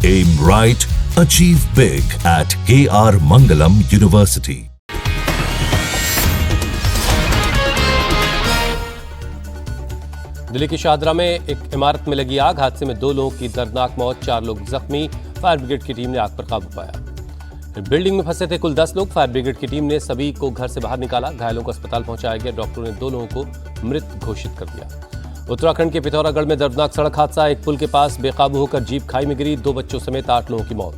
Aim right, achieve big at KR Mangalam University. Delhi की शाहदरा में एक इमारत में लगी आग। हादसे में 2 लोगों की दर्दनाक मौत, 4 लोग जख्मी। फायर ब्रिगेड की टीम ने आग पर काबू पाया। बिल्डिंग में फंसे थे कुल 10 लोग। फायर ब्रिगेड की टीम ने सभी को घर से बाहर निकाला। घायलों को अस्पताल पहुंचाया गया। डॉक्टरों ने 2 लोगों को मृत घोषित कर दिया। उत्तराखंड के पिथौरागढ़ में दर्दनाक सड़क हादसा। एक पुल के पास बेकाबू होकर जीप खाई में गिरी। 2 बच्चों समेत 8 लोगों की मौत।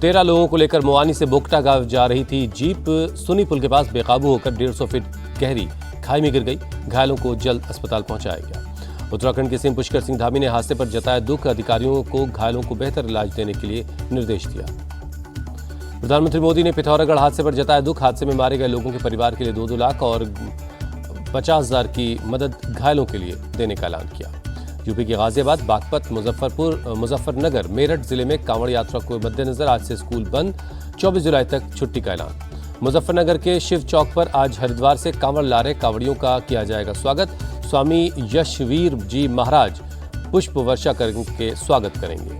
13 लोगों को लेकर मोवानी से बोगटा गांव जा रही थी जीप। सुनी पुल के पास बेकाबू होकर 150 फीट गहरी खाई में गिर गई। घायलों को जल्द अस्पताल पहुंचाया गया। उत्तराखंड के सीएम पुष्कर सिंह धामी ने हादसे पर जताया दुख। अधिकारियों को घायलों को बेहतर इलाज देने के लिए निर्देश दिया। प्रधानमंत्री मोदी ने पिथौरागढ़ हादसे पर जताया दुख। हादसे में मारे गए लोगों के परिवार के लिए 2-2 लाख और 50,000 की मदद घायलों के लिए देने का ऐलान किया। यूपी के गाजियाबाद, बागपत, मुजफ्फरनगर, मेरठ जिले में कांवड़ यात्रा के मद्देनजर आज से स्कूल बंद। 24 जुलाई तक छुट्टी का ऐलान। मुजफ्फरनगर के शिव चौक पर आज हरिद्वार से कांवड़ ला रहे कांवड़ियों का किया जाएगा स्वागत। स्वामी यशवीर जी महाराज पुष्प वर्षा करके स्वागत करेंगे।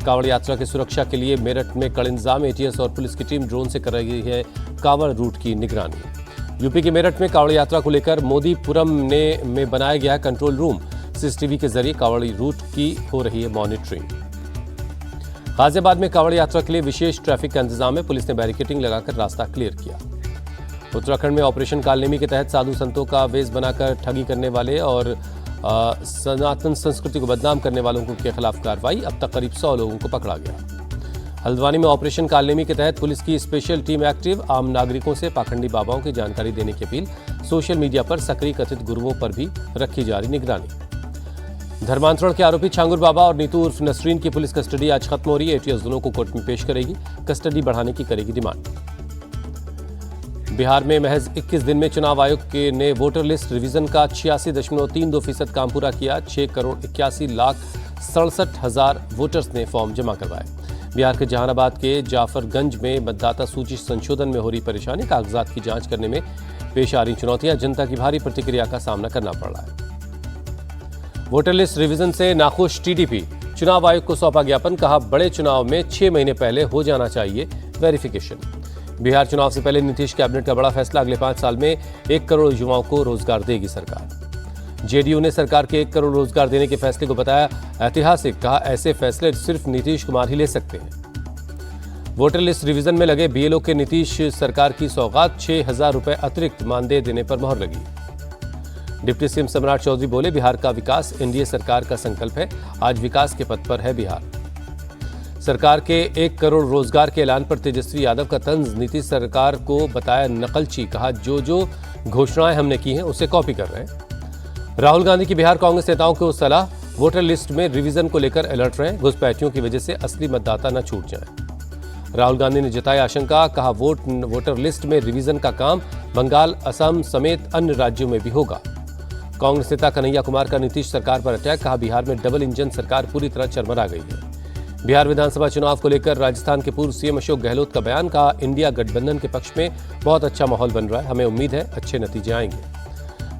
कांवड़ यात्रा की सुरक्षा के लिए मेरठ में कड़े इंतजाम। एटीएस और पुलिस की टीम ड्रोन से कर रही है कांवड़ रूट की निगरानी। यूपी के मेरठ में कांवड़ यात्रा को लेकर मोदीपुरम में बनाया गया कंट्रोल रूम। सीसीटीवी के जरिए कांवड़ रूट की हो रही है मॉनिटरिंग। गाजियाबाद में कांवड़ यात्रा के लिए विशेष ट्रैफिक का इंतजाम है। पुलिस ने बैरिकेडिंग लगाकर रास्ता क्लियर किया। उत्तराखंड में ऑपरेशन कालनेमी के तहत साधु संतों का वेश बनाकर ठगी करने वाले और सनातन संस्कृति को बदनाम करने वालों के खिलाफ कार्रवाई। अब तक करीब 100 लोगों को पकड़ा गया। हल्द्वानी में ऑपरेशन कालनेमी के तहत पुलिस की स्पेशल टीम एक्टिव। आम नागरिकों से पाखंडी बाबाओं की जानकारी देने की अपील। सोशल मीडिया पर सक्रिय कथित गुरुओं पर भी रखी जा रही निगरानी। धर्मांतरण के आरोपी छांगुर बाबा और नीतू उर्फ नसरीन की पुलिस कस्टडी आज खत्म हो रही है। एटीएस दोनों को कोर्ट में पेश करेगी। कस्टडी बढ़ाने की करेगी डिमांड। बिहार में महज 21 दिन में चुनाव आयोग ने वोटर लिस्ट रिवीजन का 86.32% काम पूरा किया। 6,81,67,000 वोटर्स ने फॉर्म जमा करवाए। बिहार के जहानाबाद के जाफरगंज में मतदाता सूची संशोधन में हो रही परेशानी, कागजात की जांच करने में पेश आ रही चुनौतियां, जनता की भारी प्रतिक्रिया का सामना करना पड़ रहा है। वोटर लिस्ट रिवीजन से नाखुश टीडीपी, चुनाव आयोग को सौंपा ज्ञापन। कहा बड़े चुनाव में 6 महीने पहले हो जाना चाहिए वेरिफिकेशन। बिहार चुनाव से पहले नीतीश कैबिनेट का बड़ा फैसला। अगले 5 साल में 1 करोड़ युवाओं को रोजगार देगी सरकार। जेडीयू ने सरकार के 1 करोड़ रोजगार देने के फैसले को बताया ऐतिहासिक। कहा ऐसे फैसले सिर्फ नीतीश कुमार ही ले सकते हैं। वोटर लिस्ट रिवीजन में लगे बीएलओ के नीतीश सरकार की सौगात। 6,000 रुपए अतिरिक्त मानदेय देने पर मोहर लगी। डिप्टी सीएम सम्राट चौधरी बोले बिहार का विकास एनडीए सरकार का संकल्प है। आज विकास के पथ पर है बिहार। सरकार के 1 करोड़ रोजगार के ऐलान पर तेजस्वी यादव का तंज। नीतीश सरकार को बताया नकलची। कहा जो घोषणाएं हमने की हैं उसे कॉपी कर रहे हैं। राहुल गांधी की बिहार कांग्रेस नेताओं को सलाह, वोटर लिस्ट में रिवीजन को लेकर अलर्ट रहें। घुसपैठियों की वजह से असली मतदाता न छूट जाएं। राहुल गांधी ने जताया आशंका। कहा वोटर लिस्ट में रिवीजन का काम बंगाल, असम समेत अन्य राज्यों में भी होगा। कांग्रेस नेता कन्हैया कुमार का नीतीश सरकार पर अटैक। कहा बिहार में डबल इंजन सरकार पूरी तरह चरमरा गई है। बिहार विधानसभा चुनाव को लेकर राजस्थान के पूर्व सीएम अशोक गहलोत का बयान। कहा इंडिया गठबंधन के पक्ष में बहुत अच्छा माहौल बन रहा है। हमें उम्मीद है अच्छे नतीजे आएंगे।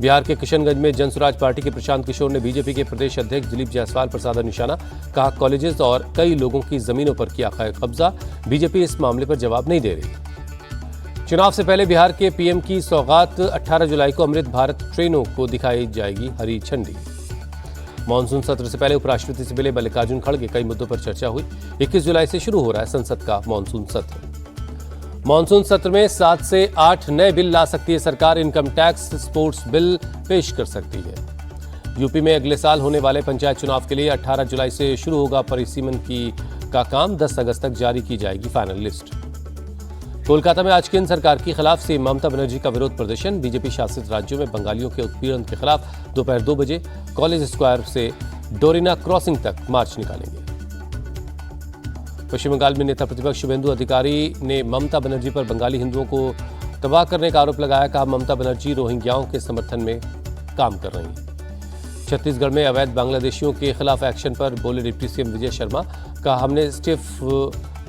बिहार के किशनगंज में जनसुराज पार्टी के प्रशांत किशोर ने बीजेपी के प्रदेश अध्यक्ष दिलीप जायसवाल पर साधा निशाना। कहा कॉलेजेस और कई लोगों की जमीनों पर किया कब्जा। बीजेपी इस मामले पर जवाब नहीं दे रही। चुनाव से पहले बिहार के पीएम की सौगात। 18 जुलाई को अमृत भारत ट्रेनों को दिखाई जाएगी हरी झंडी। मानसून सत्र से पहले उपराष्ट्रपति से मिले मल्लिकार्जुन खड़गे। कई मुद्दों पर चर्चा हुई। 21 जुलाई से शुरू हो रहा है संसद का मानसून सत्र। मानसून सत्र में 7 से 8 नए बिल ला सकती है सरकार। इनकम टैक्स, स्पोर्ट्स बिल पेश कर सकती है। यूपी में अगले साल होने वाले पंचायत चुनाव के लिए 18 जुलाई से शुरू होगा परिसीमन का काम। 10 अगस्त तक जारी की जाएगी फाइनल लिस्ट। कोलकाता में आज केंद्र सरकार के खिलाफ सीएम ममता बनर्जी का विरोध प्रदर्शन। बीजेपी शासित राज्यों में बंगालियों के उत्पीड़न के खिलाफ दोपहर 2 बजे कॉलेज स्क्वायर से डोरिना क्रॉसिंग तक मार्च निकालेंगे। पश्चिम बंगाल में नेता प्रतिपक्ष शुभेंदु अधिकारी ने ममता बनर्जी पर बंगाली हिंदुओं को तबाह करने का आरोप लगाया। कहा ममता बनर्जी रोहिंग्याओं के समर्थन में काम कर रही हैं। छत्तीसगढ़ में अवैध बांग्लादेशियों के खिलाफ एक्शन पर बोले डिप्टी सीएम विजय शर्मा। कहा हमने स्टिफ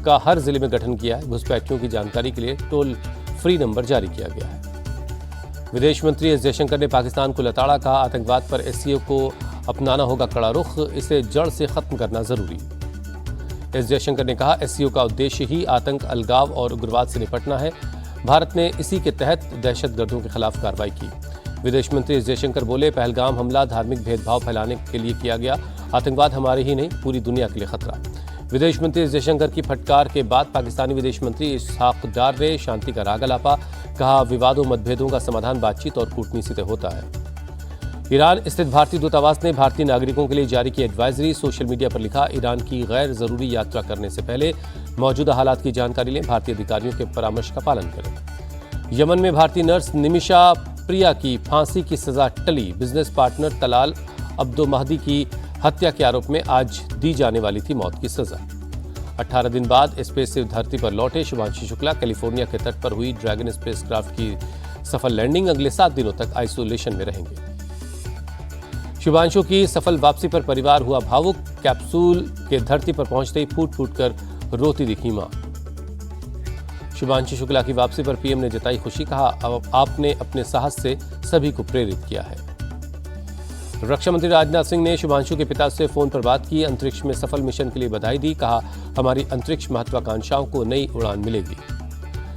का हर जिले में गठन किया है। घुसपैठियों की जानकारी के लिए टोल फ्री नंबर जारी किया गया है। विदेश मंत्री एस जयशंकर ने पाकिस्तान को लताड़ा। कहा आतंकवाद पर एससीओ को अपनाना होगा कड़ा रुख। इसे जड़ से खत्म करना जरूरी। एस जयशंकर ने कहा, एससीओ का उद्देश्य ही आतंक, अलगाव और उग्रवाद से निपटना है। भारत ने इसी के तहत दहशतगर्दों के खिलाफ कार्रवाई की। विदेश मंत्री एस जयशंकर बोले, पहलगाम हमला धार्मिक भेदभाव फैलाने के लिए किया गया। आतंकवाद हमारे ही नहीं, पूरी दुनिया के लिए खतरा। विदेश मंत्री एस जयशंकर की फटकार के बाद पाकिस्तानी विदेश मंत्री इसहाक डार ने शांति का राग अलापा। कहा, विवादों मतभेदों का समाधान बातचीत और कूटनीति से होता है। ईरान स्थित भारतीय दूतावास ने भारतीय नागरिकों के लिए जारी की एडवाइजरी। सोशल मीडिया पर लिखा, ईरान की गैर जरूरी यात्रा करने से पहले मौजूदा हालात की जानकारी लें, भारतीय अधिकारियों के परामर्श का पालन करें। यमन में भारतीय नर्स निमिषा प्रिया की फांसी की सजा टली। Business partner Talal Abdo Mahdi की हत्या के आरोप में आज दी जाने वाली थी मौत की सजा। 18 दिन बाद स्पेस से धरती पर लौटे शुभांशु शुक्ला। कैलिफोर्निया के तट पर हुई ड्रैगन स्पेसक्राफ्ट की सफल लैंडिंग। अगले 7 दिनों तक आइसोलेशन में रहेंगे। शुभांशु की सफल वापसी पर परिवार हुआ भावुक। कैप्सूल के धरती पर पहुंचते ही फूट फूट कर रोती दिखी मां। शुभांशु शुक्ला की वापसी पर पीएम ने जताई खुशी। कहा, आपने अपने साहस से सभी को प्रेरित किया है। रक्षा मंत्री राजनाथ सिंह ने शुभांशु के पिता से फोन पर बात की। अंतरिक्ष में सफल मिशन के लिए बधाई दी। कहा, हमारी अंतरिक्ष महत्वाकांक्षाओं को नई उड़ान मिलेगी।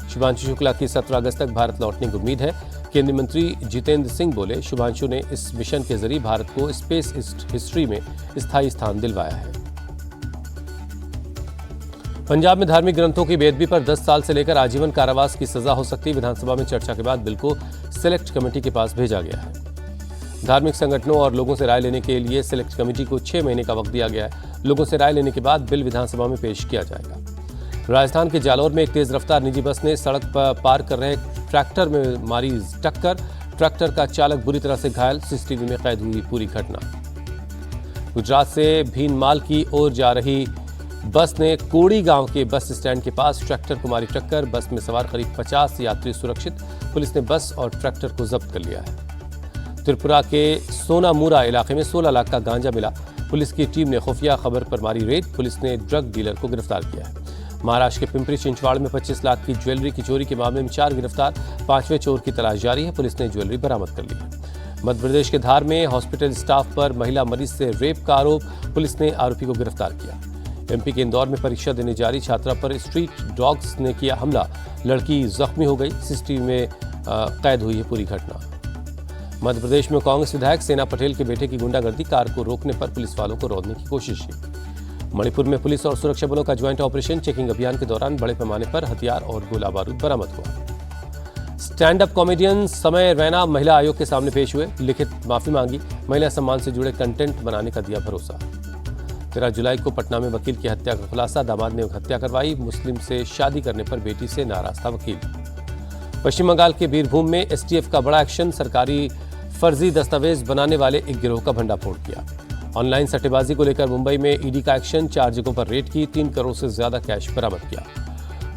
शुभांशु शुक्ला की 17 अगस्त तक भारत लौटने की उम्मीद है। केंद्रीय मंत्री जितेंद्र सिंह बोले, शुभांशु ने इस मिशन के जरिए भारत को स्पेस हिस्ट्री में स्थायी स्थान दिलवाया है। पंजाब में धार्मिक ग्रंथों की बेदबी पर 10 साल से लेकर आजीवन कारावास की सजा हो सकती है। विधानसभा में चर्चा के बाद बिल को सिलेक्ट कमेटी के पास भेजा गया है। धार्मिक संगठनों और लोगों से राय लेने के लिए सिलेक्ट कमेटी को 6 महीने का वक्त दिया गया है। लोगों से राय लेने के बाद बिल विधानसभा में पेश किया जाएगा। राजस्थान के जालौर में एक तेज रफ्तार निजी बस ने सड़क पर पार कर रहे ट्रैक्टर में मारी टक्कर। ट्रैक्टर का चालक बुरी तरह से घायल। सीसीटीवी में कैद हुई पूरी घटना। गुजरात से भीनमाल की ओर जा रही बस ने कोड़ी गांव के बस स्टैंड के पास ट्रैक्टर को मारी टक्कर। बस में सवार करीब 50 यात्री सुरक्षित। पुलिस ने बस और ट्रैक्टर को जब्त कर लिया है। त्रिपुरा के सोनामुरा इलाके में 16 लाख का गांजा मिला। पुलिस की टीम ने खुफिया खबर पर मारी रेड। पुलिस ने ड्रग डीलर को गिरफ्तार किया है। महाराष्ट्र के पिंपरी चिंचवाड़ में 25 लाख की ज्वेलरी की चोरी के मामले में 4 गिरफ्तार। 5वें चोर की तलाश जारी है। पुलिस ने ज्वेलरी बरामद कर ली है। मध्य प्रदेश के धार में हॉस्पिटल स्टाफ पर महिला मरीज से रेप का आरोप। पुलिस ने आरोपी को गिरफ्तार किया। एमपी के इंदौर में परीक्षा देने जा रही छात्रा पर स्ट्रीट डॉग्स ने किया हमला। लड़की जख्मी हो गई। सीसीटीवी में कैद हुई है पूरी घटना। मध्य प्रदेश में कांग्रेस विधायक सेना पटेल के बेटे की गुंडागर्दी। कार को रोकने पर पुलिस वालों को रोकने की कोशिश की। मणिपुर में पुलिस और सुरक्षा बलों का ज्वाइंट ऑपरेशन। चेकिंग अभियान के दौरान बड़े पैमाने पर हथियार और गोला बारूद बरामद हुआ। स्टैंड अप कॉमेडियन समय रैना महिला आयोग के सामने पेश हुए। लिखित माफी मांगी। महिला सम्मान से जुड़े कंटेंट बनाने का दिया भरोसा। 13 जुलाई को पटना में वकील की हत्या का खुलासा। दामाद ने हत्या करवाई। मुस्लिम से शादी करने पर बेटी से नाराज था वकील। पश्चिम बंगाल के बीरभूम में एसटीएफ का बड़ा एक्शन। सरकारी फर्जी दस्तावेज बनाने वाले एक गिरोह का भंडाफोड़ किया। ऑनलाइन सट्टेबाजी को लेकर मुंबई में ईडी का एक्शन। 4 जगहों पर रेड की। 3 करोड़ से ज्यादा कैश बरामद किया।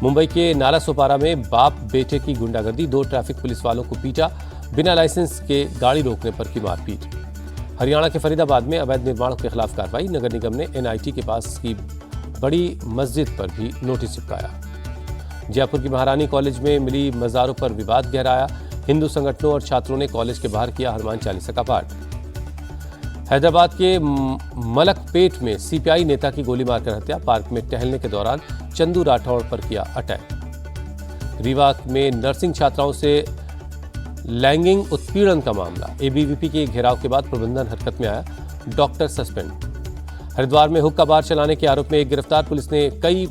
मुंबई के नाला सोपारा में बाप बेटे की गुंडागर्दी। 2 ट्रैफिक पुलिस वालों को पीटा। बिना लाइसेंस के गाड़ी रोकने पर की मारपीट। हरियाणा के फरीदाबाद में अवैध निर्माणों के खिलाफ कार्रवाई। नगर निगम ने एनआईटी के पास की बड़ी मस्जिद पर भी नोटिस चिपकाया। जयपुर की महारानी कॉलेज में मिली मज़ारों पर विवाद गहराया। हिंदू संगठनों और छात्रों ने कॉलेज के बाहर किया हनुमान चालीसा का पाठ। हैदराबाद के मलकपेट में सीपीआई नेता की गोली मारकर हत्या। पार्क में टहलने के दौरान चंदू राठौड़ पर किया अटैक। रीवा में नर्सिंग छात्राओं से लैंगिक उत्पीड़न का मामला। एबीवीपी के घेराव के बाद प्रबंधन हरकत में आया। Doctor suspend. हरिद्वार में हुक्का बार चलाने के आरोप में एक गिरफ्तार। पुलिस ने कई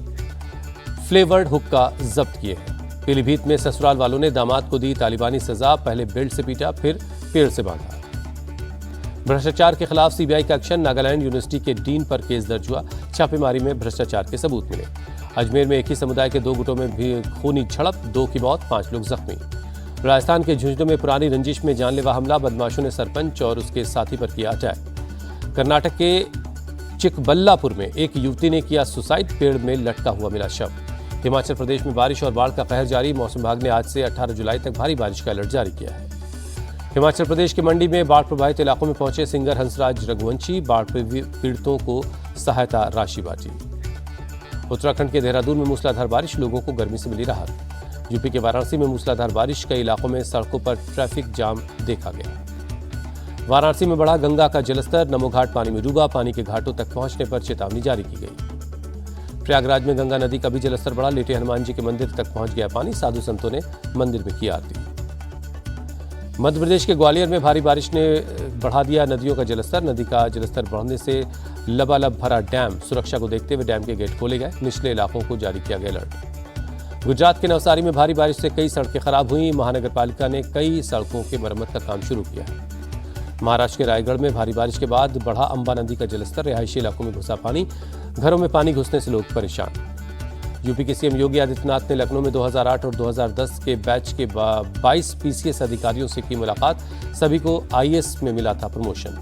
फ्लेवर्ड हुक्का जब्त किए हैं। पीलीभीत में ससुराल वालों ने दामाद को दी तालिबानी सजा। पहले बेल्ट से पीटा, फिर पेड़ से बांधा। भ्रष्टाचार के खिलाफ सीबीआई का एक्शन। नागालैंड यूनिवर्सिटी के डीन पर केस दर्ज हुआ। छापेमारी में भ्रष्टाचार के सबूत मिले। अजमेर में एक ही समुदाय के 2 गुटों में भी खूनी झड़प। 2 की मौत, 5 लोग जख्मी। राजस्थान के झुंझुनू में पुरानी रंजिश में जानलेवा हमला। बदमाशों ने सरपंच और उसके साथी पर किया अटैक। कर्नाटक के चिकबल्लापुर में एक युवती ने किया सुसाइड। पेड़ में लटका हुआ मिला शव। हिमाचल प्रदेश में बारिश और बाढ़ का कहर जारी। मौसम विभाग ने आज से 18 जुलाई तक भारी बारिश का अलर्ट जारी किया है। हिमाचल प्रदेश के मंडी में बाढ़ प्रभावित इलाकों में पहुंचे सिंगर हंसराज रघुवंशी। बाढ़ पीड़ितों को सहायता राशि बांटी। उत्तराखंड के देहरादून में मूसलाधार बारिश। लोगों को गर्मी से मिली राहत। यूपी के वाराणसी में मूसलाधार बारिश। कई इलाकों में सड़कों पर ट्रैफिक जाम देखा गया। वाराणसी में बढ़ा गंगा का जलस्तर। नमो घाट पानी में डूबा। पानी के घाटों तक पहुंचने पर चेतावनी जारी की गई। प्रयागराज में गंगा नदी का भी जलस्तर बढ़ा। लेटे हनुमान जी के मंदिर तक पहुंच गया पानी। साधु संतों ने मंदिर में की आरती। मध्य प्रदेश के ग्वालियर में भारी बारिश ने बढ़ा दिया नदियों का जलस्तर। नदी का जलस्तर बढ़ने से लबालब भरा डैम। सुरक्षा को देखते हुए डैम के गेट खोले गए। निचले इलाकों को जारी किया गया अलर्ट। गुजरात के नवसारी में भारी बारिश से कई सड़कें खराब हुई। महानगर पालिका ने कई सड़कों की मरम्मत का काम शुरू किया है। महाराष्ट्र के रायगढ़ में भारी बारिश के बाद बढ़ा अंबा नदी का जलस्तर। रिहायशी इलाकों में घुसा पानी। घरों में पानी घुसने से लोग परेशान। यूपी के सीएम योगी आदित्यनाथ ने लखनऊ में 2008 और 2010 के बैच के 22 पीसीएस अधिकारियों से की मुलाकात। सभी को आईएएस में मिला था प्रमोशन।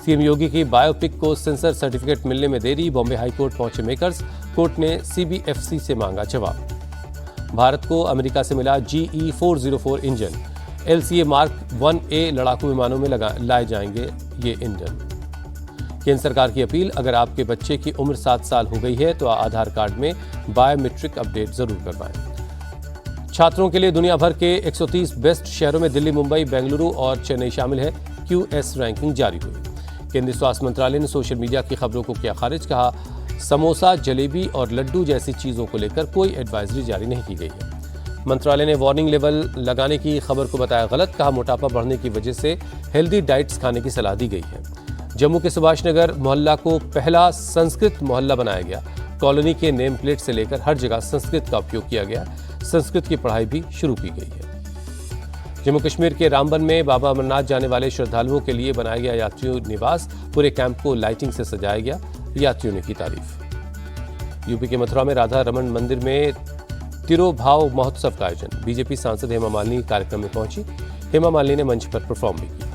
सीएम योगी की बायोपिक को सेंसर सर्टिफिकेट मिलने में देरी। बॉम्बे हाईकोर्ट पहुंचे मेकर्स। कोर्ट ने सीबीएफसी से मांगा जवाब। भारत को अमेरिका से मिला GE 404 engine. LCA Mark 1A लड़ाकू विमानों में लाए जाएंगे ये इंजन। केंद्र सरकार की अपील, अगर आपके बच्चे की उम्र 7 साल हो गई है तो आधार कार्ड में बायोमेट्रिक अपडेट जरूर करवाएं। छात्रों के लिए दुनिया भर के 130 बेस्ट शहरों में दिल्ली, मुंबई, बेंगलुरु और चेन्नई शामिल है। QS रैंकिंग जारी हुई। केंद्रीय स्वास्थ्य मंत्रालय ने सोशल मीडिया की खबरों को किया खारिज। कहा, समोसा, जलेबी और लड्डू जैसी चीजों को लेकर कोई एडवाइजरी जारी नहीं की गई है। मंत्रालय ने वार्निंग लेवल लगाने की खबर को बताया गलत। कहा, मोटापा बढ़ने की वजह से हेल्दी डाइट्स खाने की सलाह दी गई है। जम्मू के सुभाष नगर मोहल्ला को पहला संस्कृत मोहल्ला बनाया गया। कॉलोनी के नेम प्लेट से लेकर हर जगह संस्कृत का उपयोग किया गया। संस्कृत की पढ़ाई भी शुरू की गई है। जम्मू कश्मीर के रामबन में बाबा अमरनाथ जाने वाले श्रद्धालुओं के लिए बनाया गया यात्रियों निवास। पूरे कैंप को लाइटिंग से सजाया गया। यात्रियों ने की तारीफ। यूपी के मथुरा में राधा रमन मंदिर में तिरोभाव महोत्सव का आयोजन। बीजेपी सांसद हेमा मालिनी कार्यक्रम में पहुंची। हेमा मालिनी ने मंच पर परफॉर्म भी किया।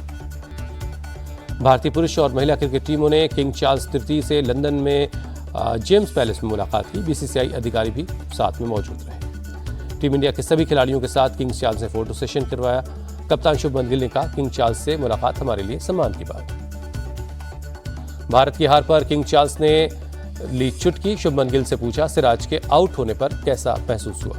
भारतीय पुरुष और महिला क्रिकेट टीमों ने किंग चार्ल्स तृतीय से लंदन में जेम्स पैलेस में मुलाकात की। बीसीसीआई अधिकारी भी साथ में मौजूद रहे। टीम इंडिया के सभी खिलाड़ियों के साथ किंग चार्ल्स ने फोटो सेशन करवाया। कप्तान शुभमन गिल ने कहा, किंग चार्ल्स से मुलाकात हमारे लिए सम्मान की बात। भारत की हार पर किंग चार्ल्स ने ली चुटकी। शुभमन गिल से पूछा, सिराज के आउट होने पर कैसा महसूस हुआ।